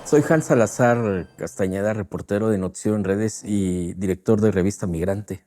Soy Hans Salazar Castañeda, reportero de Noticiero en Redes y director de Revista Migrante.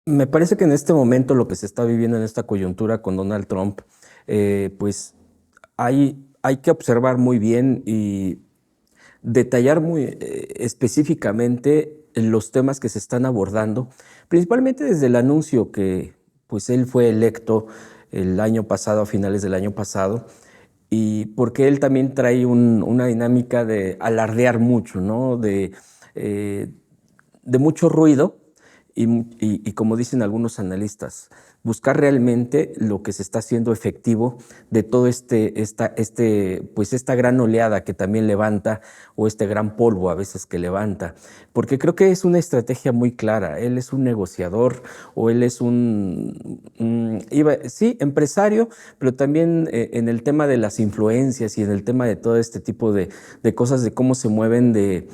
Me parece que en este momento lo que se está viviendo en esta coyuntura con Donald Trump, pues hay que observar muy bien y detallar muy específicamente los temas que se están abordando, principalmente desde el anuncio que pues él fue electo el año pasado, a finales del año pasado, y porque él también trae una dinámica de alardear mucho, ¿no? Eh, de mucho ruido y como dicen algunos analistas, buscar realmente lo que se está haciendo efectivo de todo pues esta gran oleada que también levanta o este gran polvo a veces que levanta, porque creo que es una estrategia muy clara. Él es un negociador o él es sí, empresario, pero también en el tema de las influencias y en el tema de todo este tipo de cosas, de cómo se mueven de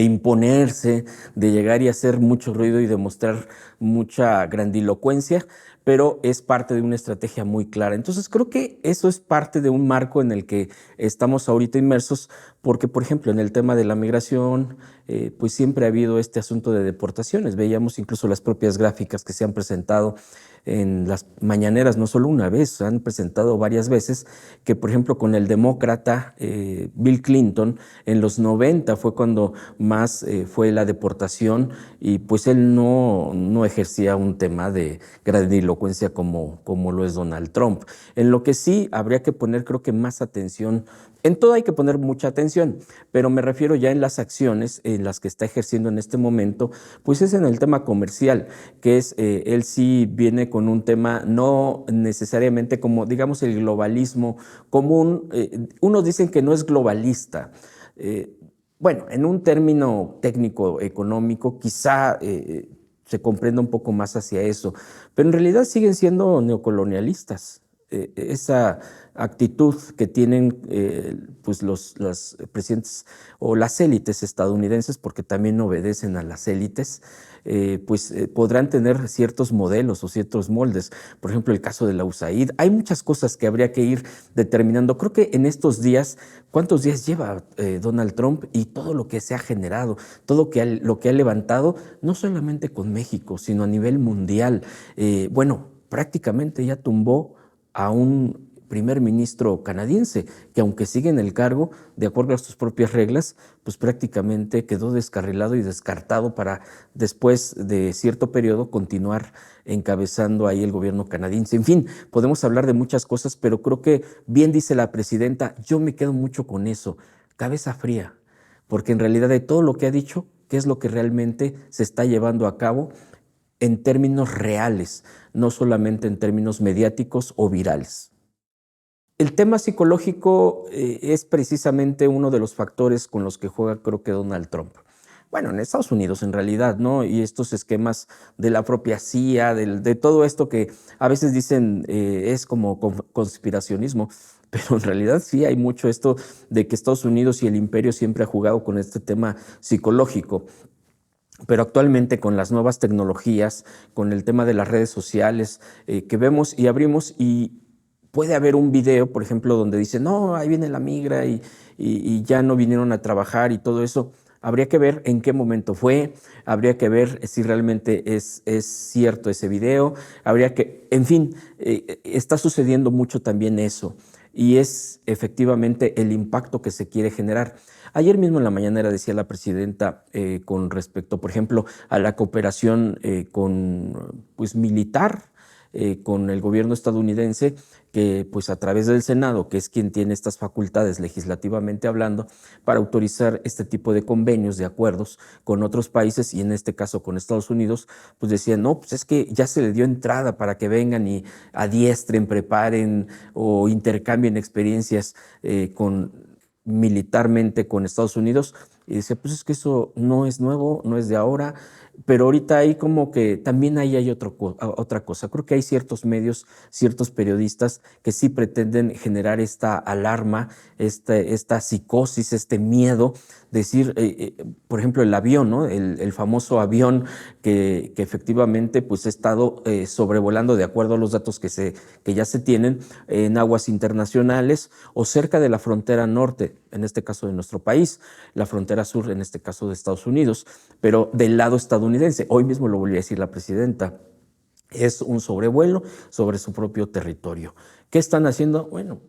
imponerse, de llegar y hacer mucho ruido y demostrar mucha grandilocuencia, pero es parte de una estrategia muy clara. Entonces creo que eso es parte de un marco en el que estamos ahorita inmersos, porque por ejemplo en el tema de la migración, pues siempre ha habido este asunto de deportaciones. Veíamos incluso las propias gráficas que se han presentado en las mañaneras, no solo una vez, se han presentado varias veces, que por ejemplo con el demócrata Bill Clinton, en los 90 fue cuando más fue la deportación y pues él no ejercía un tema de grandilocuencia como lo es Donald Trump. En lo que sí habría que poner creo que más atención, en todo hay que poner mucha atención, pero me refiero ya en las acciones en las que está ejerciendo en este momento, pues es en el tema comercial, que es, él sí viene con un tema no necesariamente como, digamos, el globalismo común. Unos dicen que no es globalista. Eh, bueno, en un término técnico económico, quizá se comprenda un poco más hacia eso, pero en realidad siguen siendo neocolonialistas. Esa actitud que tienen pues los presidentes o las élites estadounidenses, porque también obedecen a las élites, podrán tener ciertos modelos o ciertos moldes. Por ejemplo, el caso de la USAID. Hay muchas cosas que habría que ir determinando. Creo que en estos días, ¿cuántos días lleva Donald Trump y todo lo que se ha generado, lo que ha levantado, no solamente con México, sino a nivel mundial? Bueno, prácticamente ya tumbó a un primer ministro canadiense, que aunque sigue en el cargo, de acuerdo a sus propias reglas, pues prácticamente quedó descarrilado y descartado para después de cierto periodo continuar encabezando ahí el gobierno canadiense. En fin, podemos hablar de muchas cosas, pero creo que bien dice la presidenta, yo me quedo mucho con eso, cabeza fría, porque en realidad de todo lo que ha dicho, ¿qué es lo que realmente se está llevando a cabo en términos reales, no solamente en términos mediáticos o virales? El tema psicológico es precisamente uno de los factores con los que juega, creo que Donald Trump. Bueno, en Estados Unidos en realidad, ¿no? Y estos esquemas de la propia CIA, de todo esto que a veces dicen es como conspiracionismo, pero en realidad sí hay mucho esto de que Estados Unidos y el imperio siempre ha jugado con este tema psicológico. Pero actualmente con las nuevas tecnologías, con el tema de las redes sociales, que vemos y abrimos y puede haber un video, por ejemplo, donde dice, no, ahí viene la migra y ya no vinieron a trabajar y todo eso. Habría que ver en qué momento fue, habría que ver si realmente es cierto ese video, habría que, en fin, está sucediendo mucho también eso y es efectivamente el impacto que se quiere generar. Ayer mismo en la mañanera decía la presidenta con respecto, por ejemplo, a la cooperación con, pues, militar con el gobierno estadounidense, que pues a través del Senado, que es quien tiene estas facultades legislativamente hablando, para autorizar este tipo de convenios, de acuerdos con otros países y en este caso con Estados Unidos, pues decían, no, pues es que ya se le dio entrada para que vengan y adiestren, preparen o intercambien experiencias militarmente con Estados Unidos. Y dice, pues es que eso no es nuevo, no es de ahora. pero ahorita hay como que también ahí hay otra cosa. Creo que hay ciertos medios, ciertos periodistas que sí pretenden generar esta alarma, esta psicosis, este miedo, decir, por ejemplo, el avión, ¿no? El famoso avión que efectivamente pues, ha estado sobrevolando, de acuerdo a los datos que ya se tienen, en aguas internacionales o cerca de la frontera norte, en este caso de nuestro país, la frontera sur, en este caso de Estados Unidos, pero del lado estadounidense. Hoy mismo lo volvió a decir la presidenta. Es un sobrevuelo sobre su propio territorio. ¿Qué están haciendo? Bueno,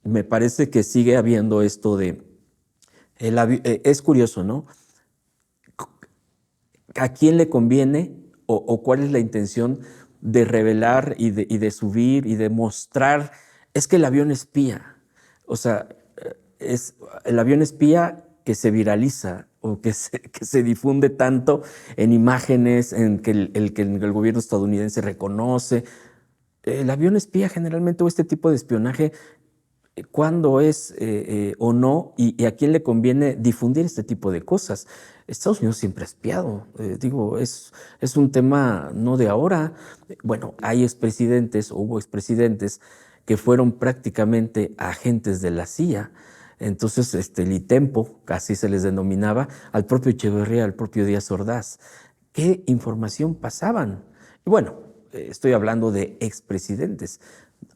me parece que sigue habiendo esto de... es curioso, ¿no? ¿A quién le conviene o cuál es la intención de revelar y de subir y de mostrar? Es que el avión espía. O sea, es el avión espía que se viraliza o que se difunde tanto en imágenes, en que el gobierno estadounidense reconoce. El avión espía generalmente o este tipo de espionaje, ¿cuándo es o no y a quién le conviene difundir este tipo de cosas? Estados Unidos siempre ha espiado, digo, es un tema no de ahora. Bueno, hay expresidentes o hubo expresidentes que fueron prácticamente agentes de la CIA. Entonces, el ITEMPO, así se les denominaba, al propio Echeverría, al propio Díaz Ordaz. ¿Qué información pasaban? Y bueno, estoy hablando de expresidentes.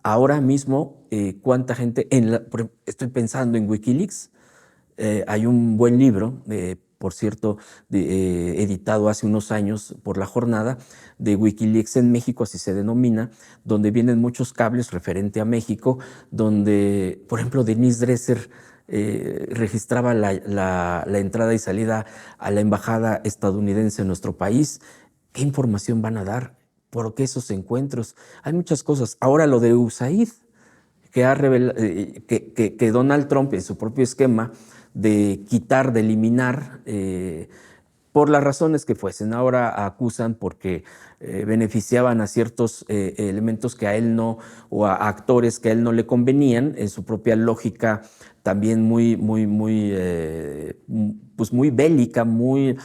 Ahora mismo, cuánta gente, estoy pensando en Wikileaks, hay un buen libro, por cierto, editado hace unos años por La Jornada, de Wikileaks en México, así se denomina, donde vienen muchos cables referente a México, donde, por ejemplo, Denise Dresser registraba la entrada y salida a la embajada estadounidense en nuestro país. ¿Qué información van a dar? ¿Por qué esos encuentros? Hay muchas cosas. Ahora lo de USAID, que ha revelado, que Donald Trump en su propio esquema de quitar, de eliminar, por las razones que fuesen. Ahora acusan porque beneficiaban a ciertos elementos que a él no, o a actores que a él no le convenían, en su propia lógica también pues muy bélica, muy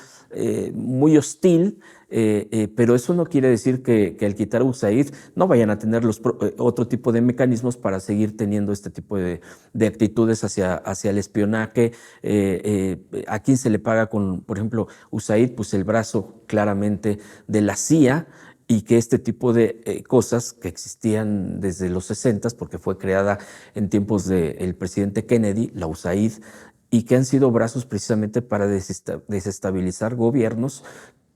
hostil. Pero eso no quiere decir que al quitar USAID no vayan a tener otro tipo de mecanismos para seguir teniendo este tipo de actitudes hacia el espionaje. ¿A quién se le paga con, por ejemplo, USAID? Pues el brazo claramente de la CIA, y que este tipo de cosas que existían desde los 60, porque fue creada en tiempos del presidente Kennedy, la USAID, y que han sido brazos precisamente para desestabilizar gobiernos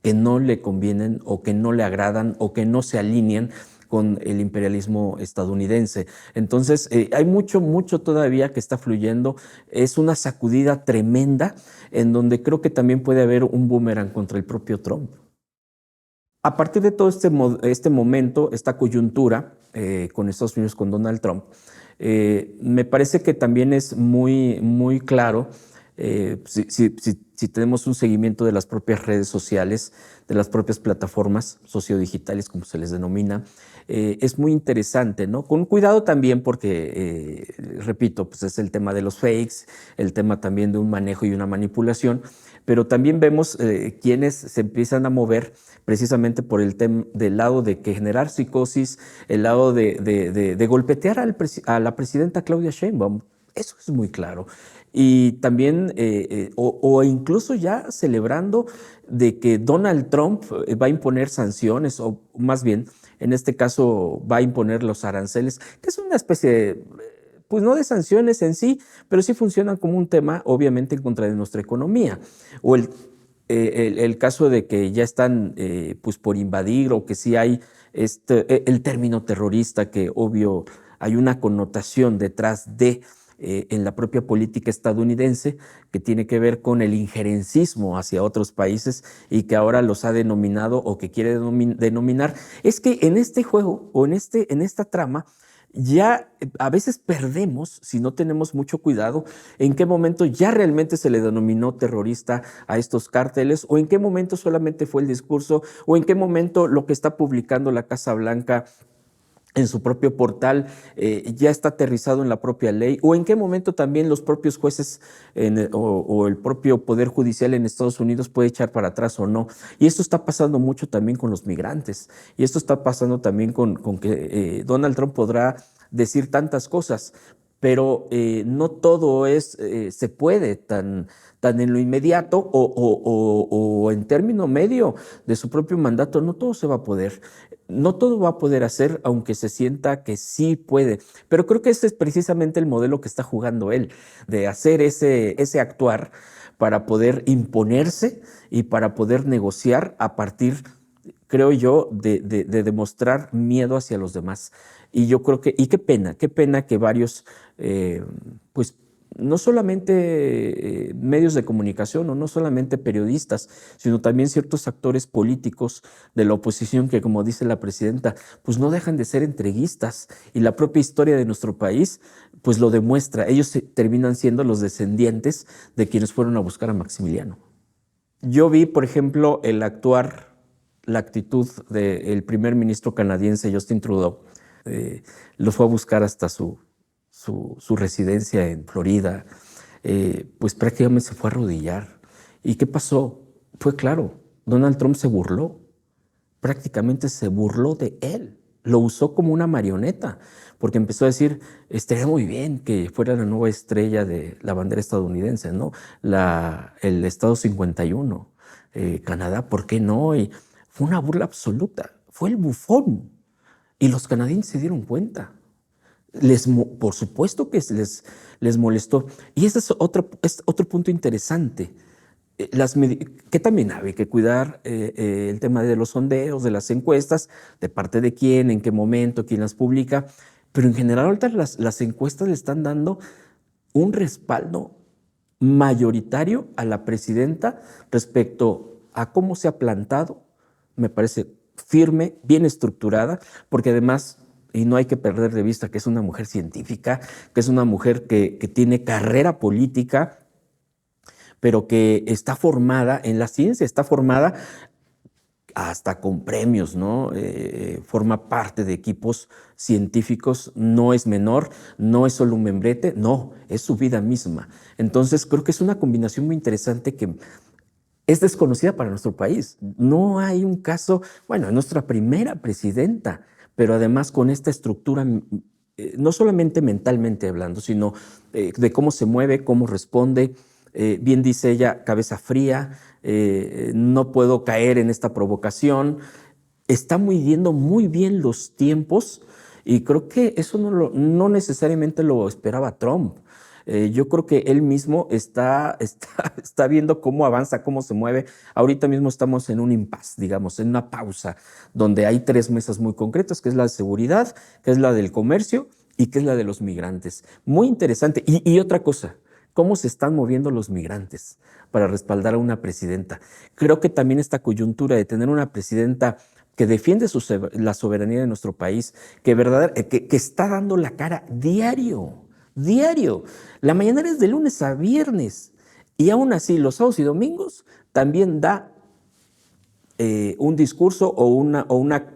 que no le convienen o que no le agradan o que no se alinean con el imperialismo estadounidense. Entonces, hay mucho todavía que está fluyendo. Es una sacudida tremenda en donde creo que también puede haber un boomerang contra el propio Trump. A partir de todo este momento, esta coyuntura con Estados Unidos, con Donald Trump, me parece que también es muy claro, si tenemos un seguimiento de las propias redes sociales, de las propias plataformas sociodigitales, como se les denomina, es muy interesante, ¿no? Con cuidado también porque, repito, pues es el tema de los fakes, el tema también de un manejo y una manipulación, pero también vemos quienes se empiezan a mover precisamente por el tema del lado de que generar psicosis, el lado de golpetear a la presidenta Claudia Sheinbaum. Eso es muy claro. Y también, o incluso ya celebrando de que Donald Trump va a imponer sanciones, o más bien, en este caso, va a imponer los aranceles, que es una especie de, pues no de sanciones en sí, pero sí funcionan como un tema, obviamente, en contra de nuestra economía. O el caso de que ya están pues por invadir, o que sí hay el término terrorista, que obvio hay una connotación detrás de en la propia política estadounidense, que tiene que ver con el injerencismo hacia otros países y que ahora los ha denominado o que quiere denominar. Es que en este juego o en esta trama ya a veces perdemos, si no tenemos mucho cuidado, en qué momento ya realmente se le denominó terrorista a estos cárteles, o en qué momento solamente fue el discurso, o en qué momento lo que está publicando la Casa Blanca en su propio portal, ya está aterrizado en la propia ley, o en qué momento también los propios jueces o el propio Poder Judicial en Estados Unidos puede echar para atrás o no. Y esto está pasando mucho también con los migrantes, y esto está pasando también con que Donald Trump podrá decir tantas cosas, pero no todo se puede tan en lo inmediato o en término medio de su propio mandato, no todo se va a poder. No todo va a poder hacer, aunque se sienta que sí puede. Pero creo que ese es precisamente el modelo que está jugando él, de hacer ese actuar para poder imponerse y para poder negociar a partir, creo yo, de demostrar miedo hacia los demás. Y yo creo y qué pena que varios, pues, no solamente medios de comunicación o no solamente periodistas, sino también ciertos actores políticos de la oposición que, como dice la presidenta, pues no dejan de ser entreguistas, y la propia historia de nuestro país pues lo demuestra. Ellos terminan siendo los descendientes de quienes fueron a buscar a Maximiliano. Yo vi, por ejemplo, la actitud del primer ministro canadiense Justin Trudeau. Los fue a buscar hasta su residencia en Florida, pues prácticamente se fue a arrodillar. ¿Y qué pasó? Fue claro, Donald Trump se burló, prácticamente se burló de él, lo usó como una marioneta, porque empezó a decir, estaría muy bien que fuera la nueva estrella de la bandera estadounidense, ¿no? El Estado 51, Canadá, ¿por qué no? Y fue una burla absoluta, fue el bufón. Y los canadienses se dieron cuenta. Por supuesto que les molestó. Y ese es otro punto interesante. Que también hay que cuidar el tema de los sondeos, de las encuestas, de parte de quién, en qué momento, quién las publica. Pero en general ahorita las encuestas le están dando un respaldo mayoritario a la presidenta respecto a cómo se ha plantado. Me parece firme, bien estructurada, porque además, y no hay que perder de vista que es una mujer científica, que es una mujer que tiene carrera política, pero que está formada en la ciencia, está formada hasta con premios, ¿no? Forma parte de equipos científicos, no es menor, no es solo un membrete, no, es su vida misma. Entonces creo que es una combinación muy interesante que es desconocida para nuestro país. No hay un caso, bueno, es nuestra primera presidenta, pero además con esta estructura, no solamente mentalmente hablando, sino de cómo se mueve, cómo responde. Bien dice ella, cabeza fría, no puedo caer en esta provocación. Está midiendo muy bien los tiempos, y creo que eso no necesariamente lo esperaba Trump. Yo creo que él mismo está viendo cómo avanza, cómo se mueve. Ahorita mismo estamos en un impasse, digamos, en una pausa, donde hay tres mesas muy concretas, que es la de seguridad, que es la del comercio y que es la de los migrantes. Muy interesante. Y otra cosa, cómo se están moviendo los migrantes para respaldar a una presidenta. Creo que también esta coyuntura de tener una presidenta que defiende la soberanía de nuestro país, que está dando la cara diario, diario. La mañanera es de lunes a viernes, y aún así los sábados y domingos también da un discurso o una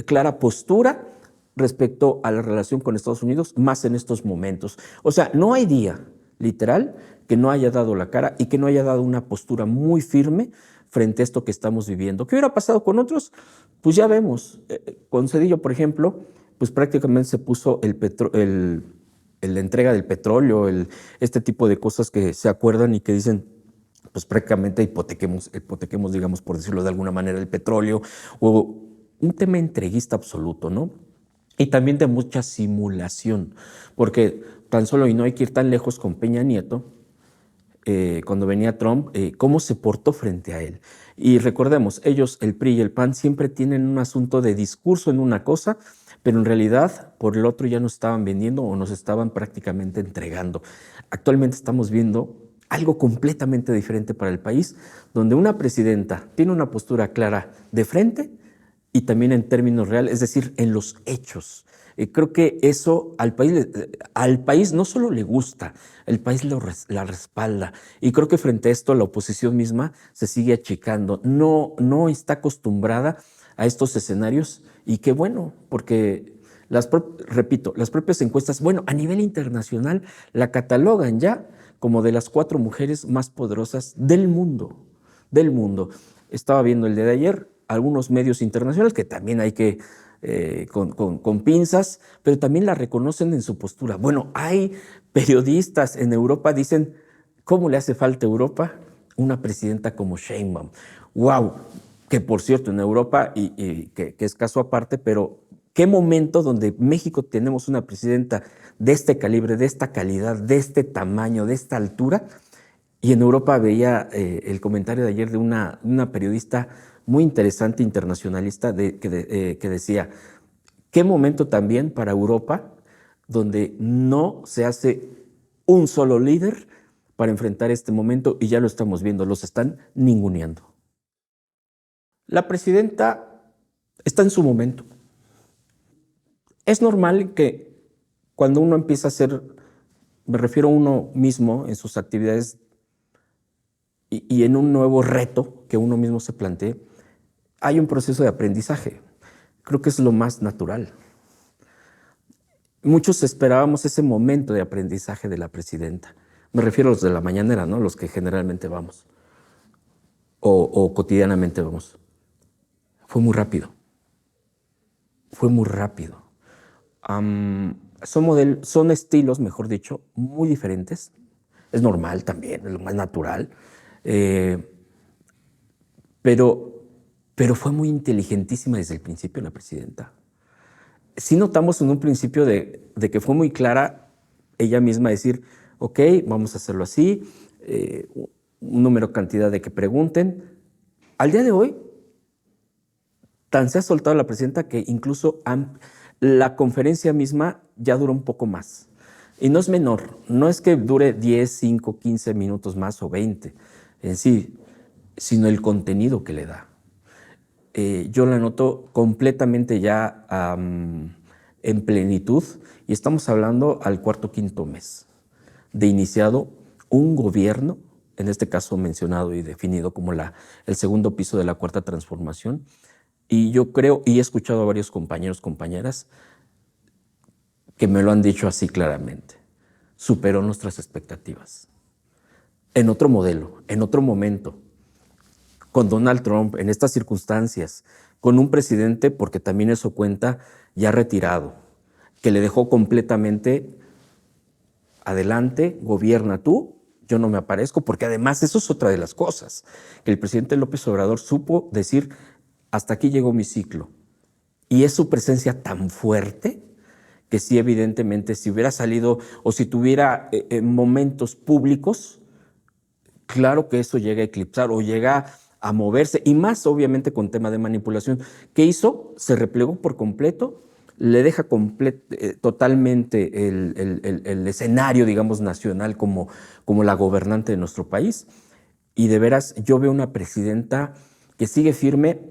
clara postura respecto a la relación con Estados Unidos, más en estos momentos. O sea, no hay día, literal, que no haya dado la cara y que no haya dado una postura muy firme frente a esto que estamos viviendo. ¿Qué hubiera pasado con otros? Pues ya vemos. Con Cedillo, por ejemplo, pues prácticamente se puso la entrega del petróleo, este tipo de cosas que se acuerdan y que dicen, pues prácticamente hipotequemos, digamos, por decirlo de alguna manera, el petróleo, o un tema entreguista absoluto, ¿no? Y también de mucha simulación, porque tan solo, y no hay que ir tan lejos con Peña Nieto, cuando venía Trump, cómo se portó frente a él. Y recordemos, ellos, el PRI y el PAN, siempre tienen un asunto de discurso en una cosa, pero en realidad por el otro ya nos estaban vendiendo o nos estaban prácticamente entregando. Actualmente estamos viendo algo completamente diferente para el país, donde una presidenta tiene una postura clara de frente y también en términos reales, es decir, en los hechos. Creo que eso al país no solo le gusta, el país la respalda. Y creo que frente a esto la oposición misma se sigue achicando. No está acostumbrada a estos escenarios, y qué bueno, porque Repito, las propias encuestas, bueno, a nivel internacional la catalogan ya como de las 4 mujeres más poderosas del mundo, del mundo. Estaba viendo el día de ayer algunos medios internacionales que también hay que, con pinzas, pero también la reconocen en su postura. Bueno, hay periodistas en Europa, dicen, ¿cómo le hace falta a Europa una presidenta como Sheinbaum? ¡Wow! Que por cierto, en Europa, y que es caso aparte, pero qué momento donde México tenemos una presidenta de este calibre, de esta calidad, de este tamaño, de esta altura. Y en Europa veía el comentario de ayer de una periodista muy interesante, internacionalista, que decía, qué momento también para Europa donde no se hace un solo líder para enfrentar este momento, y ya lo estamos viendo, los están ninguneando. La presidenta está en su momento. Es normal que cuando uno empieza a hacer, me refiero a uno mismo en sus actividades y en un nuevo reto que uno mismo se plantee, hay un proceso de aprendizaje. Creo que es lo más natural. Muchos esperábamos ese momento de aprendizaje de la presidenta. Me refiero a los de la mañanera, ¿no? Los que generalmente vamos o cotidianamente vamos. Fue muy rápido. Fue muy rápido. Son estilos, mejor dicho, muy diferentes. Es normal también, es lo más natural. Pero fue muy inteligentísima desde el principio la presidenta. Sí notamos en un principio de que fue muy clara ella misma decir, ok, vamos a hacerlo así, un número, cantidad de que pregunten. Al día de hoy, tan se ha soltado la presidenta que incluso la conferencia misma ya dura un poco más. Y no es menor, no es que dure 10, 5, 15 minutos más o 20 en sí, sino el contenido que le da. Yo la noto completamente ya en plenitud, y estamos hablando al cuarto, quinto mes de iniciado un gobierno, en este caso mencionado y definido como el segundo piso de la cuarta transformación. Y yo creo, y he escuchado a varios compañeros, compañeras, que me lo han dicho así claramente, superó nuestras expectativas. En otro modelo, en otro momento, con Donald Trump, en estas circunstancias, con un presidente, porque también eso cuenta, ya retirado, que le dejó completamente adelante, gobierna tú, yo no me aparezco, porque además eso es otra de las cosas, que el presidente López Obrador supo decir, hasta aquí llegó mi ciclo. Y es su presencia tan fuerte que sí, evidentemente, si hubiera salido o si tuviera momentos públicos, claro que eso llega a eclipsar o llega a moverse, y más obviamente con tema de manipulación. ¿Qué hizo? Se replegó por completo, le deja totalmente el escenario, digamos, nacional como la gobernante de nuestro país. Y de veras, yo veo una presidenta que sigue firme,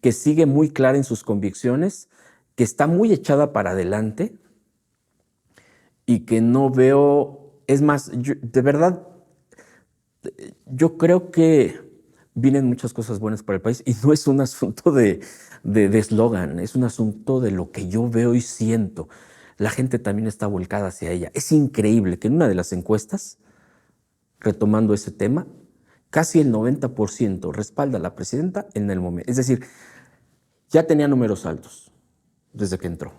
que sigue muy clara en sus convicciones, que está muy echada para adelante y que no veo, es más, de verdad, yo creo que vienen muchas cosas buenas para el país y no es un asunto de eslogan, es un asunto de lo que yo veo y siento. La gente también está volcada hacia ella. Es increíble que en una de las encuestas, retomando ese tema, casi el 90% respalda a la presidenta en el momento. Es decir, ya tenía números altos desde que entró.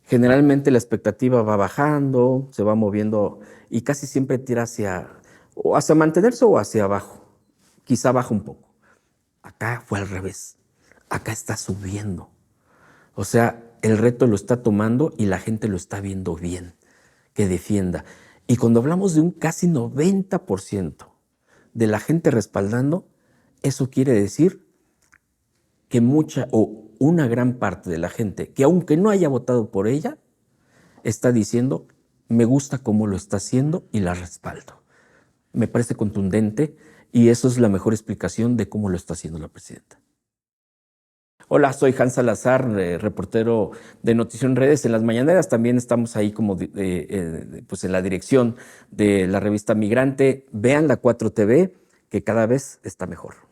Generalmente la expectativa va bajando, se va moviendo y casi siempre tira o hacia mantenerse o hacia abajo. Quizá baja un poco. Acá fue al revés. Acá está subiendo. O sea, el reto lo está tomando y la gente lo está viendo bien, que defienda. Y cuando hablamos de un casi 90% de la gente respaldando, eso quiere decir que mucha o una gran parte de la gente, que aunque no haya votado por ella, está diciendo, me gusta cómo lo está haciendo y la respaldo. Me parece contundente y eso es la mejor explicación de cómo lo está haciendo la presidenta. Hola, soy Hans Salazar, reportero de Notición Redes. En las mañaneras también estamos ahí como pues en la dirección de la revista Migrante. Vean la 4TV, que cada vez está mejor.